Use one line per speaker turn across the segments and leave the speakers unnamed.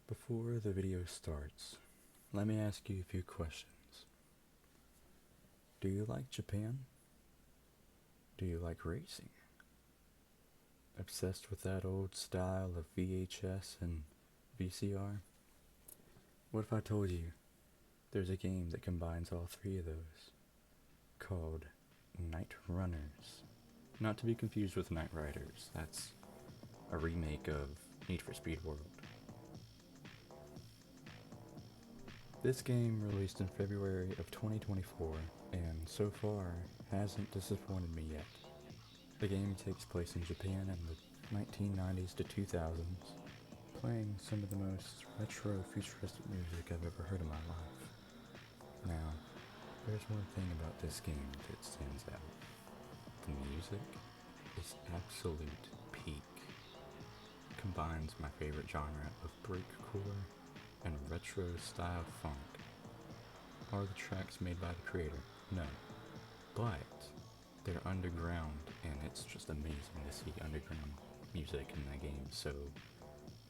Before the video starts, let me ask you a few questions. Do you like Japan? Do you like racing? Obsessed with that old style of VHS and VCR? What if I told you there's a game that combines all three of those, called Night Runners? Not to be confused with Night Riders, that's a remake of Need for Speed World. This game released in February of 2024, and so far hasn't disappointed me yet. The game takes place in Japan in the 1990s to 2000s, playing some of the most retro futuristic music I've ever heard in my life. Now, there's one thing about this game that stands out. The music is absolute peak. Combines my favorite genre of breakcore and retro style funk. Are the tracks made by the creator? No. But they're underground, and it's just amazing to see underground music in that game so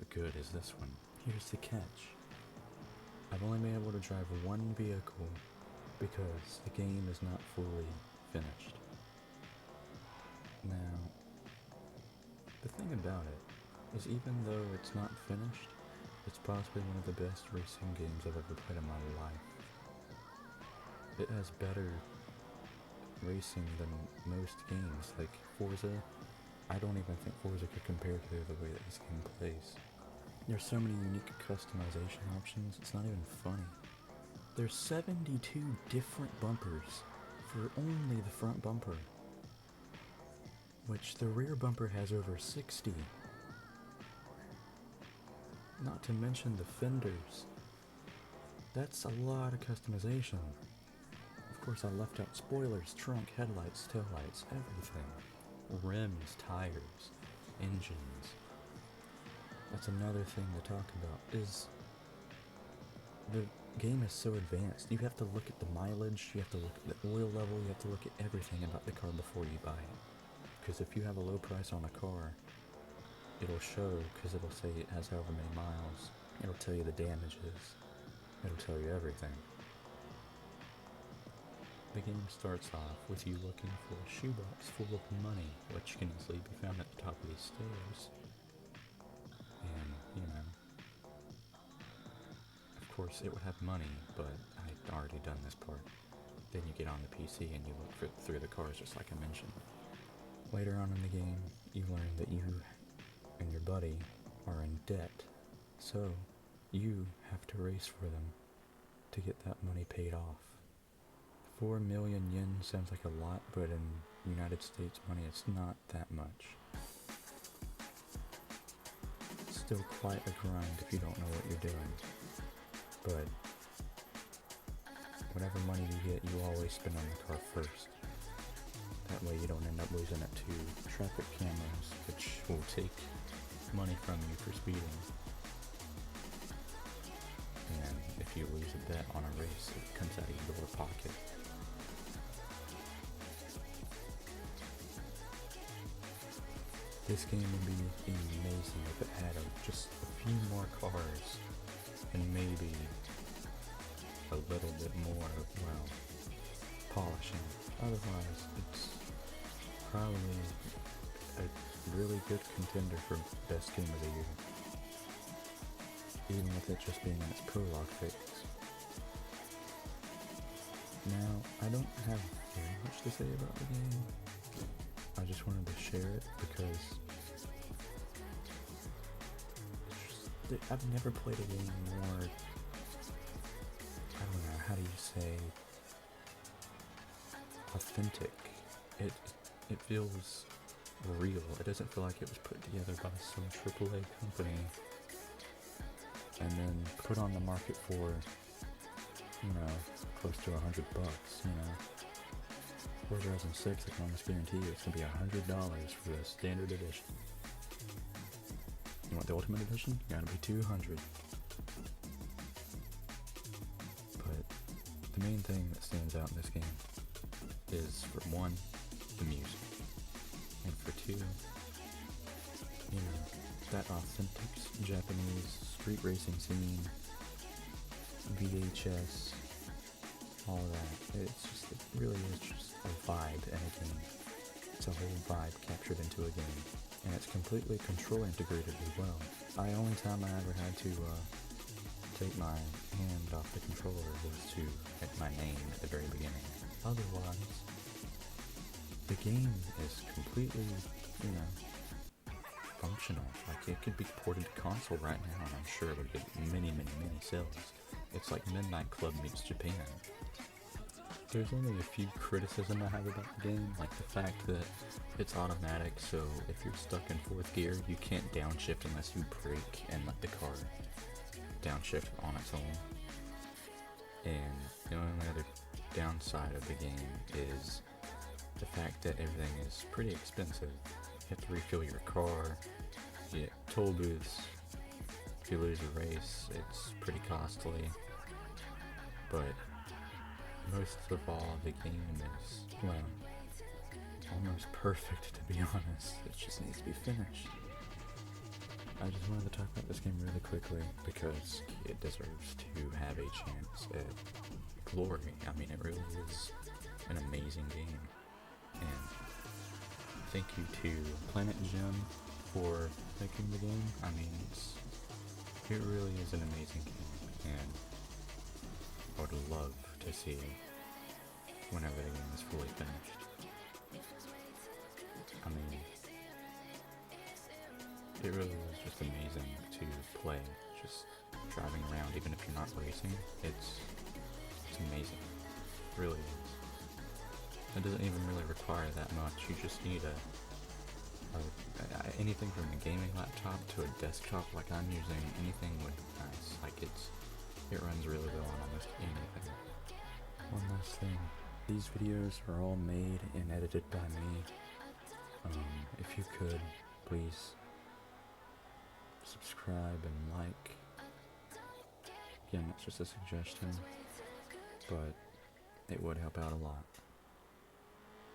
good as this one. Here's the catch. I've only been able to drive one vehicle because the game is not fully finished. Now, the thing about it is even though it's not finished, it's possibly one of the best racing games I've ever played in my life. It has better racing than most games, like Forza. I don't even think Forza could compare to the way that this game plays. There's so many unique customization options, it's not even funny. There's 72 different bumpers for only the front bumper, which the rear bumper has over 60. Not to mention the fenders. That's a lot of customization. Of course, I left out spoilers, trunk, headlights, taillights, everything. Rims, tires, engines. That's another thing to talk about, is the game is so advanced. You have to look at the mileage, you have to look at the oil level, you have to look at everything about the car before you buy it. Because if you have a low price on a car, it'll show, because it'll say it has however many miles. It'll tell you the damages. It'll tell you everything. The game starts off with you looking for a shoebox full of money, which can easily be found at the top of these stairs. And, of course it would have money, but I'd already done this part. Then you get on the PC and you look through the cars just like I mentioned. Later on in the game, you learn that you and your buddy are in debt, so you have to race for them to get that money paid off. 4 million yen sounds like a lot, but in United States money it's not that much. It's still quite a grind if you don't know what you're doing, but whatever money you get, you always spend on the car first. That way you don't end up losing it to traffic cameras, which will take money from you for speeding. And if you lose a bet on a race, it comes out of your pocket. This game would be amazing if it had just a few more cars and maybe a little bit more, polishing. Otherwise, it's probably a really good contender for best game of the year, even with it just being in its prologue phase. Now, I don't have very much to say about the game. I just wanted to share it because I've never played a game more, I don't know, how do you say, authentic. It feels real. It doesn't feel like it was put together by some AAA company and then put on the market for, close to $100, For 2006, I can almost guarantee you it's going to be $100 for the standard edition. You want the ultimate edition? Gotta be $200. But the main thing that stands out in this game is, for one, the music, and for two, that authentic Japanese street racing scene, VHS, all that. It really is just a vibe in a game. It's a whole vibe captured into a game, and it's completely control integrated as well. The only time I ever had to take my hand off the controller was to hit my name at the very beginning. Otherwise, the game is completely, functional. Like, it could be ported to console right now, and I'm sure it would get many sales. It's like Midnight Club meets Japan. There's only a few criticisms I have about the game, like the fact that it's automatic, so if you're stuck in 4th gear, you can't downshift unless you brake and let the car downshift on its own. And the only other downside of the game is the fact that everything is pretty expensive. You have to refill your car, you get toll booths. If you lose a race, it's pretty costly. But most of all, the game is, almost perfect, to be honest. It just needs to be finished. I just wanted to talk about this game really quickly because it deserves to have a chance at glory. I mean, it really is an amazing game. And thank you to Planet Gem for making the game. I mean, it really is an amazing game, and I would love to see it whenever the game is fully finished. I mean, it really is just amazing to play, just driving around, even if you're not racing. It's amazing. It really is. It doesn't even really require that much. You just need anything from a gaming laptop to a desktop like I'm using. Anything would be nice. Like, it runs really well on almost anything. One last thing. These videos are all made and edited by me. If you could, please subscribe and like. Again, it's just a suggestion, but it would help out a lot.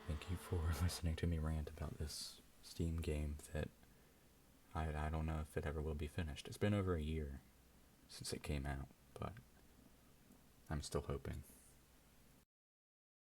Thank you for listening to me rant about this Steam game that I don't know if it ever will be finished. It's been over a year since it came out, but I'm still hoping.